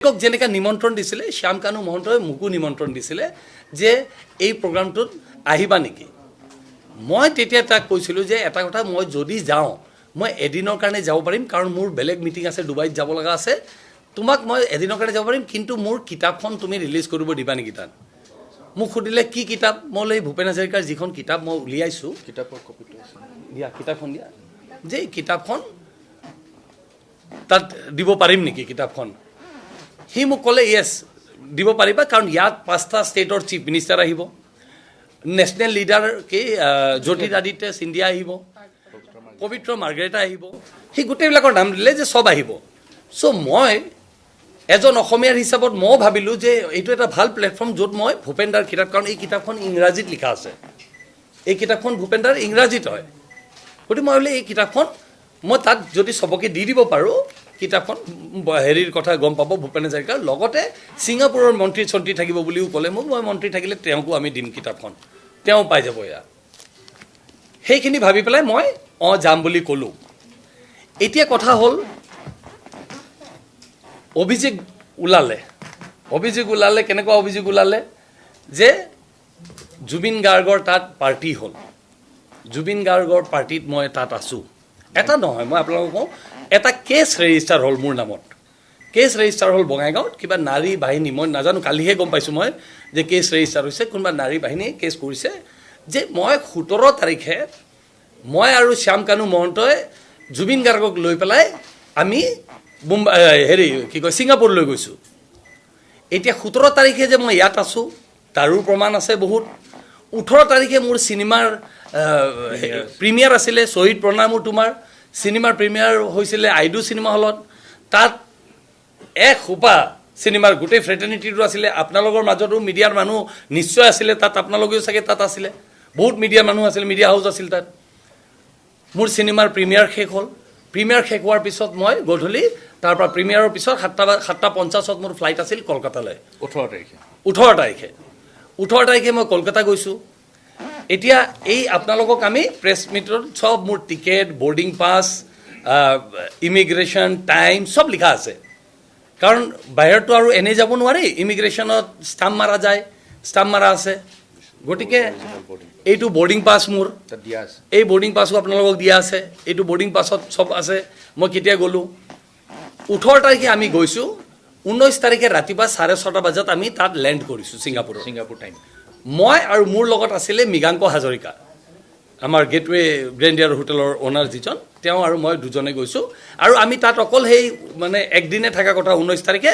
যেনেকৈ নিমন্ত্ৰণ দিছিলে শ্যাম কানু মহন্তই মোকো নিমন্ত্ৰণ দিছিলে যে এই প্ৰগ্ৰামটোত আহিবা নেকি মই তেতিয়া তাক কৈছিলোঁ যে এটা কথা মই যদি যাওঁ মই এদিনৰ কাৰণে যাব পাৰিম কাৰণ মোৰ বেলেগ মিটিং আছে ডুবাইত যাব লগা আছে তোমাক মই এদিনৰ কাৰণে যাব পাৰিম কিন্তু মোৰ কিতাপখন তুমি ৰিলিজ কৰিব দিবা নেকি তাত মোক সুধিলে কি কিতাপ মই এই ভূপেন হাজৰিকাৰ যিখন কিতাপ মই উলিয়াইছোঁ কিতাপৰ কপিটো আছে দিয়া কিতাপখন দিয়া যে কিতাপখন তাত দিব পাৰিম নেকি কিতাপখন হি মোক ক'লে য়েছ দিব পাৰিবা কাৰণ ইয়াত 5টা ষ্টেটৰ চিফ মিনিষ্টাৰ আহিব নেশ্যনেল লিডাৰ কি জ্যোতিৰাদিত্য সিন্ধিয়া আহিব পবিত্ৰ মাৰ্গ্ৰেটা আহিব সি গোটেইবিলাকৰ নাম দিলে যে সব আহিব চ' মই এজন অসমীয়াৰ হিচাপত মই ভাবিলোঁ যে এইটো এটা ভাল প্লেটফৰ্ম য'ত মই ভূপেনদাৰ কিতাপ কাৰণ এই কিতাপখন ইংৰাজীত লিখা আছে এই কিতাপখন ভূপেনদাৰ ইংৰাজীত হয় গতিকে মই ভাবিলোঁ এই কিতাপখন মই তাত যদি সবকে দি দিব পাৰোঁ কিতাপখন হেৰিৰ কথা গম পাব ভূপেন হাজৰিকাৰ লগতে ছিংগাপুৰৰ মন্ত্ৰী চন্ত্ৰী থাকিব বুলিও ক'লে মোক মই মন্ত্ৰী থাকিলে তেওঁকো আমি দিম কিতাপখন তেওঁ পাই যাব এয়া সেইখিনি ভাবি পেলাই মই যাম বুলি ক'লোঁ এতিয়া কথা হ'ল অভিযোগ ওলালে কেনেকুৱা অভিযোগ ওলালে যে জুবিন গাৰ্গৰ তাত পাৰ্টি হ'ল জুবিন গাৰ্গৰ পাৰ্টিত মই তাত আছোঁ এটা নহয় মই আপোনালোকক কওঁ এটা কেছ ৰেজিষ্টাৰ হ'ল মোৰ নামত কেছ ৰেজিষ্টাৰ হ'ল বঙাইগাঁৱত কিবা নাৰী বাহিনী মই নাজানো কালিহে গম পাইছোঁ মই যে কেছ ৰেজিষ্টাৰ হৈছে কোনোবা নাৰী বাহিনীয়ে কেছ কৰিছে যে মই 17 তাৰিখে মই আৰু শ্যাম কানু মহন্তই জুবিন গাৰ্গক লৈ পেলাই আমি হেৰি কি কয় ছিংগাপুৰ লৈ গৈছোঁ এতিয়া 17 তাৰিখে যে মই ইয়াত আছোঁ তাৰো প্ৰমাণ আছে বহুত 18 তাৰিখে মোৰ চিনেমাৰ প্ৰিমিয়াৰ আছিলে শ্বহীদ প্ৰণামো তোমাৰ চিনেমাৰ প্ৰিমিয়াৰ হৈছিলে আইডু চিনেমা হলত তাত এক সোপা চিনেমাৰ গোটেই ফ্ৰেটাৰ্নিটিটো আছিলে আপোনালোকৰ মাজতো মিডিয়াৰ মানুহ নিশ্চয় আছিলে তাত আপোনালোকেও চাগে তাত আছিলে বহুত মিডিয়াৰ মানুহ আছিল মিডিয়া হাউচ আছিল তাত মোৰ চিনেমাৰ প্ৰিমিয়াৰ শেষ হ'ল প্ৰিমিয়াৰ শেষ হোৱাৰ পিছত মই গধূলি তাৰ পৰা প্ৰিমিয়াৰৰ পিছত 7:50 মোৰ ফ্লাইট আছিল কলকাতালৈ 18 তাৰিখে মই কলকাতা গৈছোঁ এতিয়া এই আপোনালোকক আমি প্ৰেছ মিটত সব মোৰ ticket boarding pass immigration time সব লিখা আছে কাৰণ বাহিৰতো আৰু এনেই যাব নোৱাৰি ইমিগ্ৰেশ্যনত ষ্টাম্প মাৰা যায় ষ্টাম্প মাৰা আছে গতিকে এইটো বৰ্ডিং পাছ মোৰ এই বৰ্ডিং পাছো আপোনালোকক দিয়া আছে এইটো বৰ্ডিং পাছত সব আছে মই কেতিয়া গ'লোঁ 18 তাৰিখে আমি গৈছোঁ 19 তাৰিখে ৰাতিপুৱা 6:30 বজাত আমি তাত লেণ্ড কৰিছোঁ ছিংগাপুৰ টাইম মই আৰু মোৰ লগত আছিলে মৃগাংক হাজৰিকা আমাৰ গেটৱে গ্ৰেণ্ডিয়াৰ হোটেলৰ অ'নাৰ যিজন তেওঁ আৰু মই দুজনে গৈছোঁ আৰু আমি তাত অকল সেই মানে একদিনে থকা কথা 19 তাৰিখে